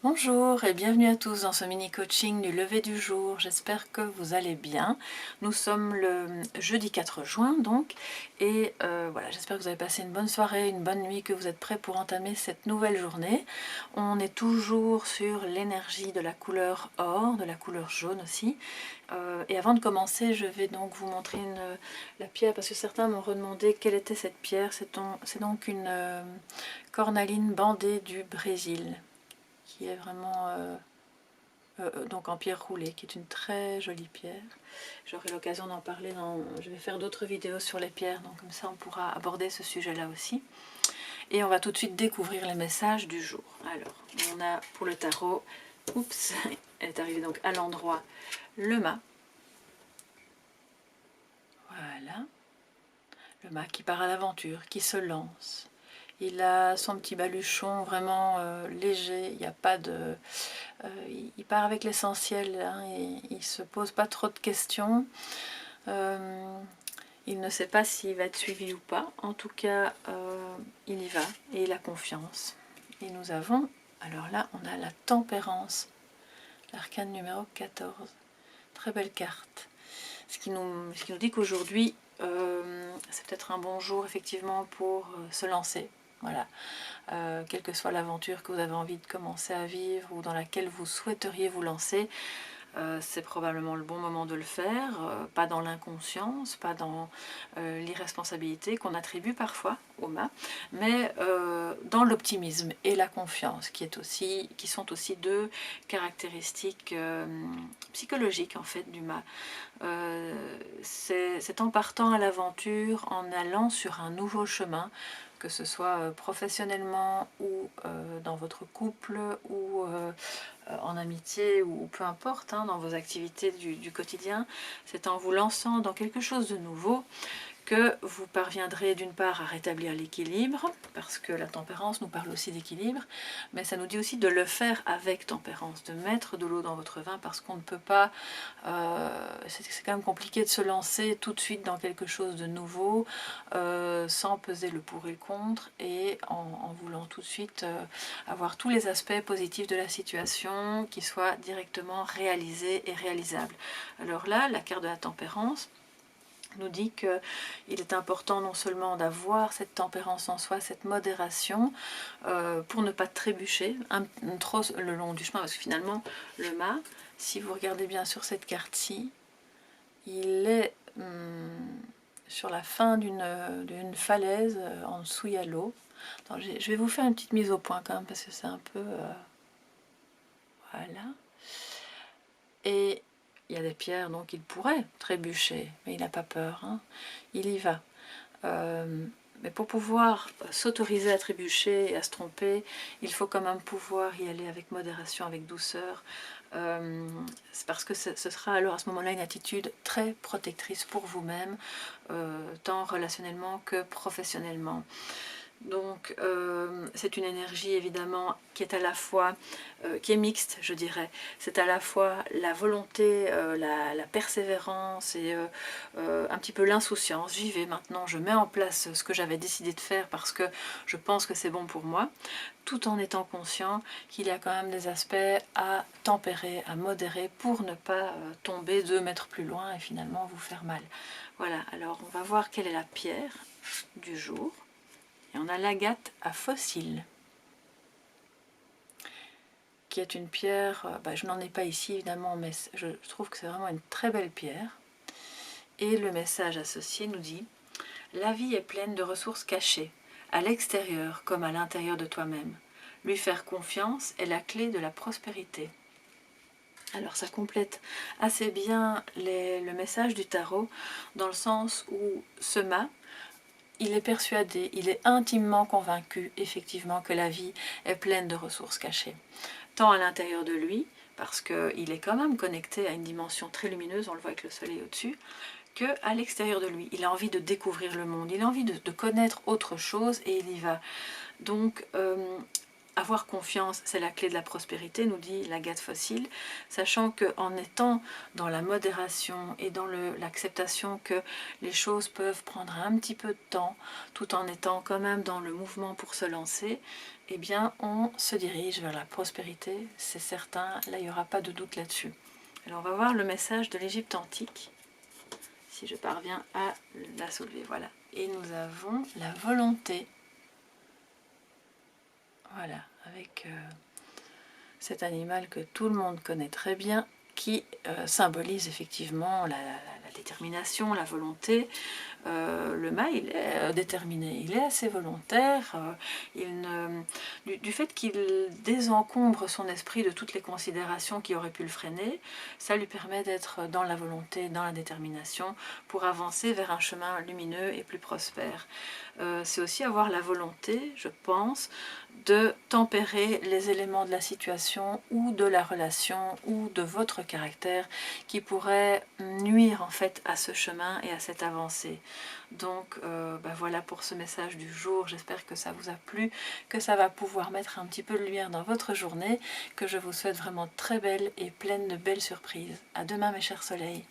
Bonjour et bienvenue à tous dans ce mini coaching du lever du jour. J'espère que vous allez bien. Nous sommes le jeudi 4 juin donc et voilà, j'espère que vous avez passé une bonne soirée, une bonne nuit, que vous êtes prêts pour entamer cette nouvelle journée. On est toujours sur l'énergie de la couleur or, de la couleur jaune aussi. Et avant de commencer, je vais donc vous montrer la pierre parce que certains m'ont redemandé quelle était cette pierre. C'est donc une cornaline bandée du Brésil, qui est vraiment donc en pierre roulée, qui est une très jolie pierre. J'aurai l'occasion d'en parler, je vais faire d'autres vidéos sur les pierres, donc comme ça on pourra aborder ce sujet-là aussi. Et on va tout de suite découvrir les messages du jour. Alors, on a pour le tarot, oups, elle est arrivée donc à l'endroit, le mât. Voilà, le mât qui part à l'aventure, qui se lance. Il a son petit baluchon vraiment léger, il n'y a pas de... il part avec l'essentiel, hein, et il ne se pose pas trop de questions. Il ne sait pas s'il va être suivi ou pas. En tout cas, il y va et il a confiance. Et nous avons, alors là, on a la tempérance, l'arcane numéro 14. Très belle carte. Ce qui nous dit qu'aujourd'hui, c'est peut-être un bon jour effectivement pour se lancer. Voilà. Quelle que soit l'aventure que vous avez envie de commencer à vivre ou dans laquelle vous souhaiteriez vous lancer, c'est probablement le bon moment de le faire, pas dans l'inconscience, pas dans l'irresponsabilité qu'on attribue parfois au mât, mais dans l'optimisme et la confiance, qui sont aussi deux caractéristiques psychologiques en fait du mât. C'est en partant à l'aventure, en allant sur un nouveau chemin, que ce soit professionnellement ou dans votre couple ou en amitié ou peu importe, hein, dans vos activités du quotidien, c'est en vous lançant dans quelque chose de nouveau que vous parviendrez d'une part à rétablir l'équilibre, parce que la tempérance nous parle aussi d'équilibre, mais ça nous dit aussi de le faire avec tempérance, de mettre de l'eau dans votre vin, parce qu'on ne peut pas, c'est quand même compliqué de se lancer tout de suite dans quelque chose de nouveau, sans peser le pour et le contre, et en voulant tout de suite avoir tous les aspects positifs de la situation qui soient directement réalisés et réalisables. Alors là, la carte de la tempérance nous dit qu'il est important non seulement d'avoir cette tempérance en soi, cette modération, pour ne pas trébucher trop le long du chemin, parce que finalement, le mât, si vous regardez bien sur cette carte-ci, il est sur la fin d'une falaise, en dessous il y a l'eau. Je vais vous faire une petite mise au point quand même, parce que c'est un peu... voilà. Et il y a des pierres, donc il pourrait trébucher, mais il n'a pas peur, hein. Il y va. Mais pour pouvoir s'autoriser à trébucher et à se tromper, il faut quand même pouvoir y aller avec modération, avec douceur. C'est parce que ce sera alors à ce moment-là une attitude très protectrice pour vous-même, tant relationnellement que professionnellement. Donc c'est une énergie évidemment qui est à la fois, qui est mixte je dirais, c'est à la fois la volonté, la persévérance et un petit peu l'insouciance. J'y vais maintenant, je mets en place ce que j'avais décidé de faire parce que je pense que c'est bon pour moi, tout en étant conscient qu'il y a quand même des aspects à tempérer, à modérer pour ne pas tomber 2 mètres plus loin et finalement vous faire mal. Voilà, alors on va voir quelle est la pierre du jour. Et on a l'agate à fossiles, qui est une pierre, je n'en ai pas ici évidemment, mais je trouve que c'est vraiment une très belle pierre. Et le message associé nous dit « La vie est pleine de ressources cachées, à l'extérieur comme à l'intérieur de toi-même. Lui faire confiance est la clé de la prospérité. » Alors ça complète assez bien le message du tarot, dans le sens où ce mât, il est persuadé, il est intimement convaincu effectivement que la vie est pleine de ressources cachées. Tant à l'intérieur de lui, parce qu'il est quand même connecté à une dimension très lumineuse, on le voit avec le soleil au-dessus, qu'à l'extérieur de lui. Il a envie de découvrir le monde, il a envie de connaître autre chose et il y va. Donc avoir confiance, c'est la clé de la prospérité, nous dit l'agate fossile, sachant qu'en étant dans la modération et dans l'acceptation que les choses peuvent prendre un petit peu de temps, tout en étant quand même dans le mouvement pour se lancer, eh bien on se dirige vers la prospérité, c'est certain, là il n'y aura pas de doute là-dessus. Alors on va voir le message de l'Égypte antique, si je parviens à la soulever, voilà. Et nous avons la volonté. Voilà, avec cet animal que tout le monde connaît très bien, qui symbolise effectivement la détermination, la volonté. Le mât, il est déterminé, il est assez volontaire, du fait qu'il désencombre son esprit de toutes les considérations qui auraient pu le freiner, ça lui permet d'être dans la volonté, dans la détermination, pour avancer vers un chemin lumineux et plus prospère. C'est aussi avoir la volonté, je pense, de tempérer les éléments de la situation ou de la relation ou de votre caractère qui pourraient nuire en fait à ce chemin et à cette avancée. Donc voilà pour ce message du jour, j'espère que ça vous a plu, que ça va pouvoir mettre un petit peu de lumière dans votre journée, que je vous souhaite vraiment très belle et pleine de belles surprises. À demain mes chers soleils.